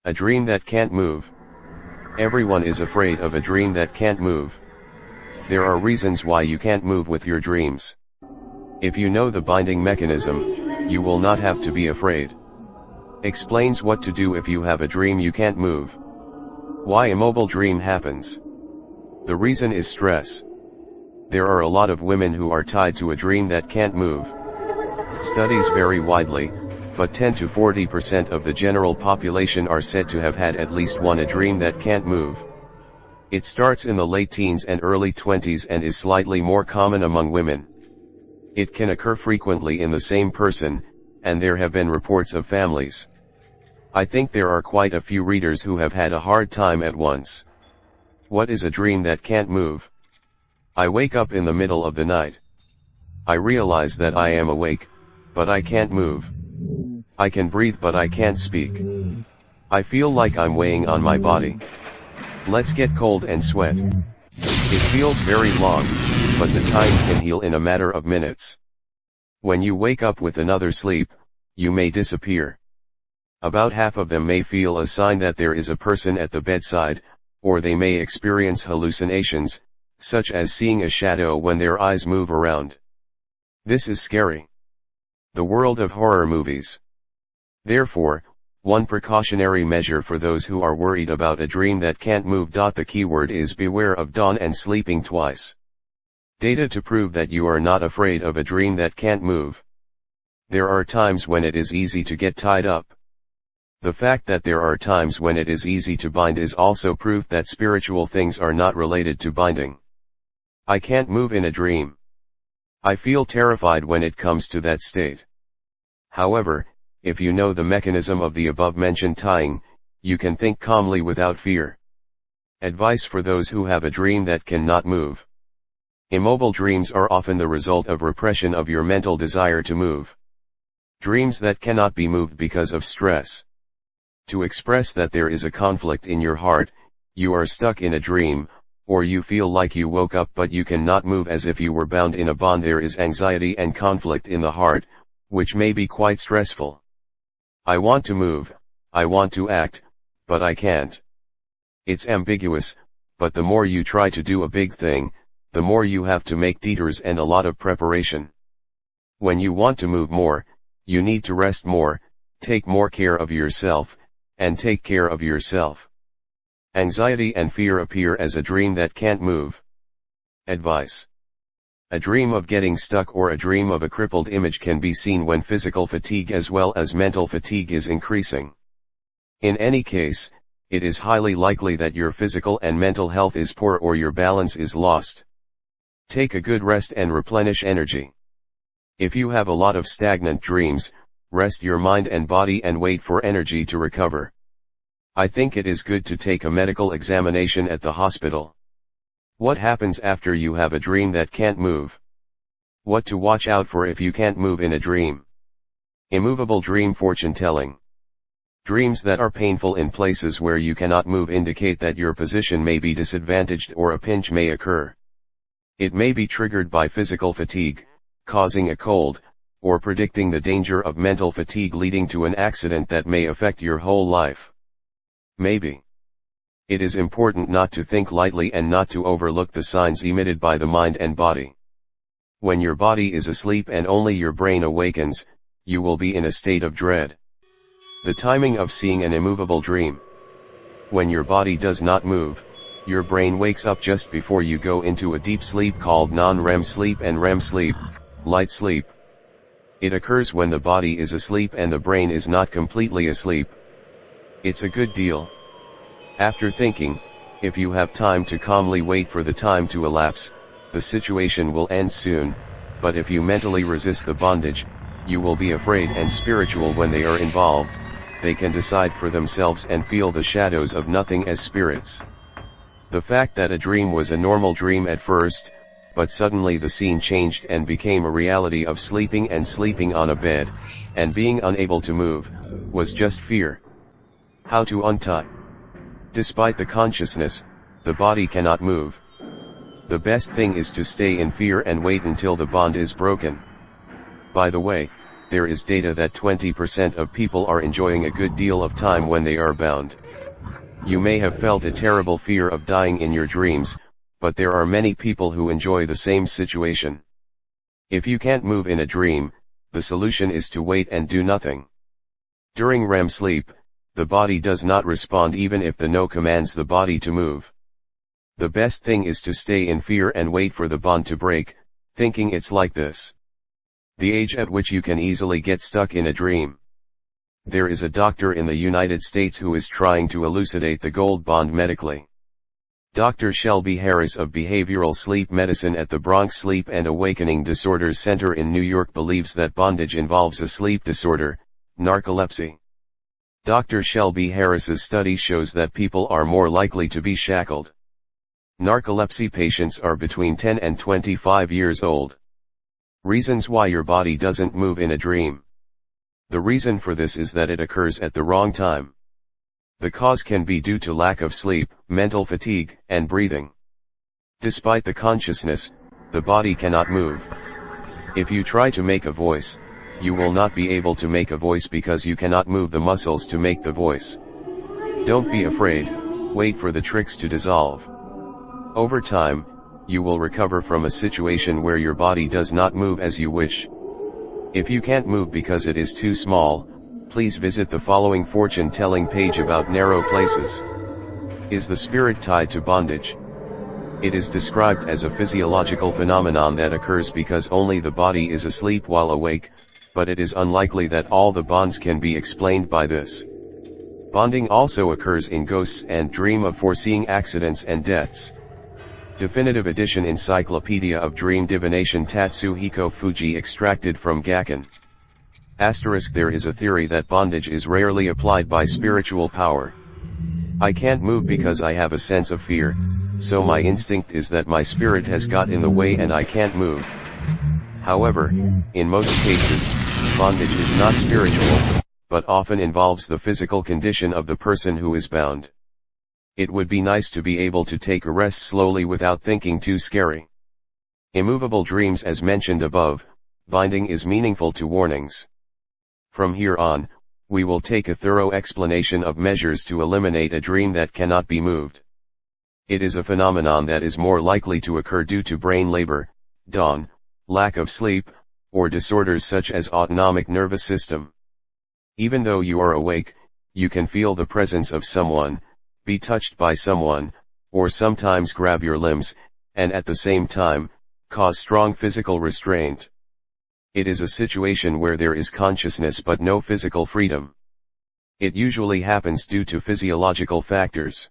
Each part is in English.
A dream that can't move. Everyone is afraid of a dream that can't move. There are reasons why you can't move with your dreams. If you know the binding mechanism, you will not have to be afraid. Explains what to do if you have a dream you can't move. Why immobile dream happens. The reason is stress. There are a lot of women who are tied to a dream that can't move. Studies vary widely, but 10 to 40% of the general population are said to have had at least one a dream that can't move. It starts in the late teens and early 20s and is slightly more common among women. It can occur frequently in the same person, and there have been reports of families. I think there are quite a few readers who have had a hard time at once. What is a dream that can't move? I wake up in the middle of the night. I realize that I am awake, but I can't move. I can breathe but I can't speak. I feel like I'm weighing on my body. Let's get cold and sweat. It feels very long, but the time can heal in a matter of minutes. When you wake up with another sleep, you may disappear. About half of them may feel a sign that there is a person at the bedside, or they may experience hallucinations, such as seeing a shadow when their eyes move around. This is scary. The world of horror movies. Therefore, one precautionary measure for those who are worried about a dream that can't move. The keyword is beware of dawn and sleeping twice. Data to prove that you are not afraid of a dream that can't move. There are times when it is easy to get tied up. The fact that there are times when it is easy to bind is also proof that spiritual things are not related to binding. I can't move in a dream. I feel terrified when it comes to that state. However, if you know the mechanism of the above-mentioned tying, you can think calmly without fear. Advice for those who have a dream that cannot move. Immobile dreams are often the result of repression of your mental desire to move. Dreams that cannot be moved because of stress. To express that there is a conflict in your heart, you are stuck in a dream, or you feel like you woke up but you cannot move as if you were bound in a bond. There is anxiety and conflict in the heart, which may be quite stressful. I want to move, I want to act, but I can't. It's ambiguous, but the more you try to do a big thing, the more you have to make detours and a lot of preparation. When you want to move more, you need to rest more, take more care of yourself, and take care of yourself. Anxiety and fear appear as a dream that can't move. Advice. A dream of getting stuck or a dream of a crippled image can be seen when physical fatigue as well as mental fatigue is increasing. In any case, it is highly likely that your physical and mental health is poor or your balance is lost. Take a good rest and replenish energy. If you have a lot of stagnant dreams, rest your mind and body and wait for energy to recover. I think it is good to take a medical examination at the hospital. What happens after you have a dream that can't move? What to watch out for if you can't move in a dream? Immovable dream fortune telling. Dreams that are painful in places where you cannot move indicate that your position may be disadvantaged or a pinch may occur. It may be triggered by physical fatigue, causing a cold, or predicting the danger of mental fatigue leading to an accident that may affect your whole life. Maybe. It is important not to think lightly and not to overlook the signs emitted by the mind and body. When your body is asleep and only your brain awakens, you will be in a state of dread. The timing of seeing an immovable dream. When your body does not move, your brain wakes up just before you go into a deep sleep called non-REM sleep and REM sleep, light sleep. It occurs when the body is asleep and the brain is not completely asleep. It's a good deal. After thinking, if you have time to calmly wait for the time to elapse, the situation will end soon, but if you mentally resist the bondage, you will be afraid and spiritual when they are involved. They can decide for themselves and feel the shadows of nothing as spirits. The fact that a dream was a normal dream at first, but suddenly the scene changed and became a reality of sleeping on a bed, and being unable to move, was just fear. How to untie? Despite the consciousness, the body cannot move. The best thing is to stay in fear and wait until the bond is broken. By the way, there is data that 20% of people are enjoying a good deal of time when they are bound. You may have felt a terrible fear of dying in your dreams, but there are many people who enjoy the same situation. If you can't move in a dream, the solution is to wait and do nothing. During REM sleep, the body does not respond even if the no commands the body to move. The best thing is to stay in fear and wait for the bond to break, thinking it's like this. The age at which you can easily get stuck in a dream. There is a doctor in the United States who is trying to elucidate the gold bond medically. Dr. Shelby Harris of Behavioral Sleep Medicine at the Bronx Sleep and Awakening Disorders Center in New York believes that bondage involves a sleep disorder, narcolepsy. Dr. Shelby Harris's study shows that people are more likely to be shackled. Narcolepsy patients are between 10 and 25 years old. Reasons why your body doesn't move in a dream. The reason for this is that it occurs at the wrong time. The cause can be due to lack of sleep, mental fatigue, and breathing. Despite the consciousness, the body cannot move. If you try to make a voice, you will not be able to make a voice because you cannot move the muscles to make the voice. Don't be afraid, wait for the tricks to dissolve. Over time, you will recover from a situation where your body does not move as you wish. If you can't move because it is too small, please visit the following fortune-telling page about narrow places. Is the spirit tied to bondage? It is described as a physiological phenomenon that occurs because only the body is asleep while awake, but it is unlikely that all the bonds can be explained by this. Bonding also occurs in ghosts and dream of foreseeing accidents and deaths. Definitive edition Encyclopedia of Dream Divination Tatsuhiko Fuji extracted from Gakken. * There is a theory that bondage is rarely applied by spiritual power. I can't move because I have a sense of fear, so my instinct is that my spirit has got in the way and I can't move. However, in most cases, bondage is not spiritual, but often involves the physical condition of the person who is bound. It would be nice to be able to take a rest slowly without thinking too scary. Immovable dreams as mentioned above, binding is meaningful to warnings. From here on, we will take a thorough explanation of measures to eliminate a dream that cannot be moved. It is a phenomenon that is more likely to occur due to brain labor, dawn, lack of sleep, or disorders such as autonomic nervous system. Even though you are awake, you can feel the presence of someone, be touched by someone, or sometimes grab your limbs, and at the same time, cause strong physical restraint. It is a situation where there is consciousness but no physical freedom. It usually happens due to physiological factors.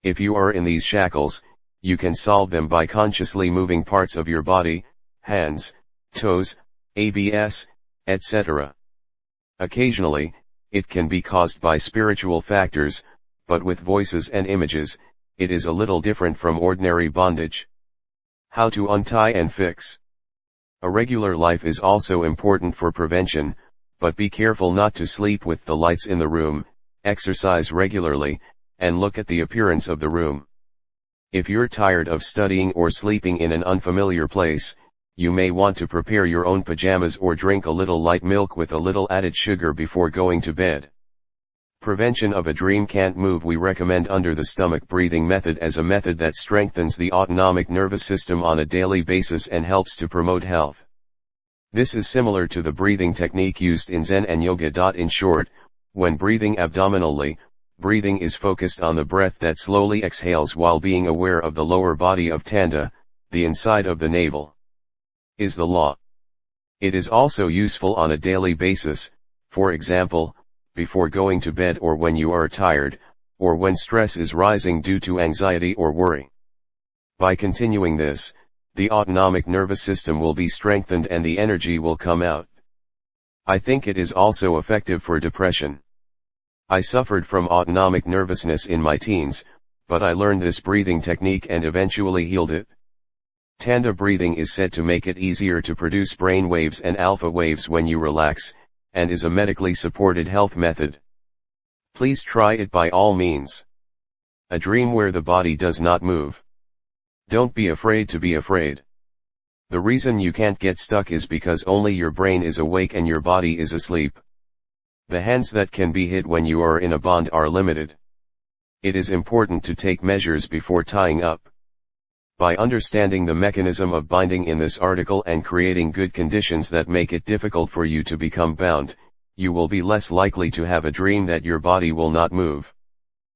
If you are in these shackles, you can solve them by consciously moving parts of your body, hands, toes, abs, etc. Occasionally, it can be caused by spiritual factors, but with voices and images, it is a little different from ordinary bondage. How to untie and fix. A regular life is also important for prevention, but be careful not to sleep with the lights in the room, exercise regularly, and look at the appearance of the room. If you're tired of studying or sleeping in an unfamiliar place, you may want to prepare your own pajamas or drink a little light milk with a little added sugar before going to bed. Prevention of a dream can't move. We recommend under the stomach breathing method as a method that strengthens the autonomic nervous system on a daily basis and helps to promote health. This is similar to the breathing technique used in Zen and Yoga. In short, when breathing abdominally, breathing is focused on the breath that slowly exhales while being aware of the lower body of Tanda, the inside of the navel. Is the law. It is also useful on a daily basis, for example, before going to bed or when you are tired, or when stress is rising due to anxiety or worry. By continuing this, the autonomic nervous system will be strengthened and the energy will come out. I think it is also effective for depression. I suffered from autonomic nervousness in my teens, but I learned this breathing technique and eventually healed it. Tanda breathing is said to make it easier to produce brain waves and alpha waves when you relax, and is a medically supported health method. Please try it by all means. A dream where the body does not move. Don't be afraid to be afraid. The reason you can't get stuck is because only your brain is awake and your body is asleep. The hands that can be hit when you are in a bond are limited. It is important to take measures before tying up. By understanding the mechanism of binding in this article and creating good conditions that make it difficult for you to become bound, you will be less likely to have a dream that your body will not move.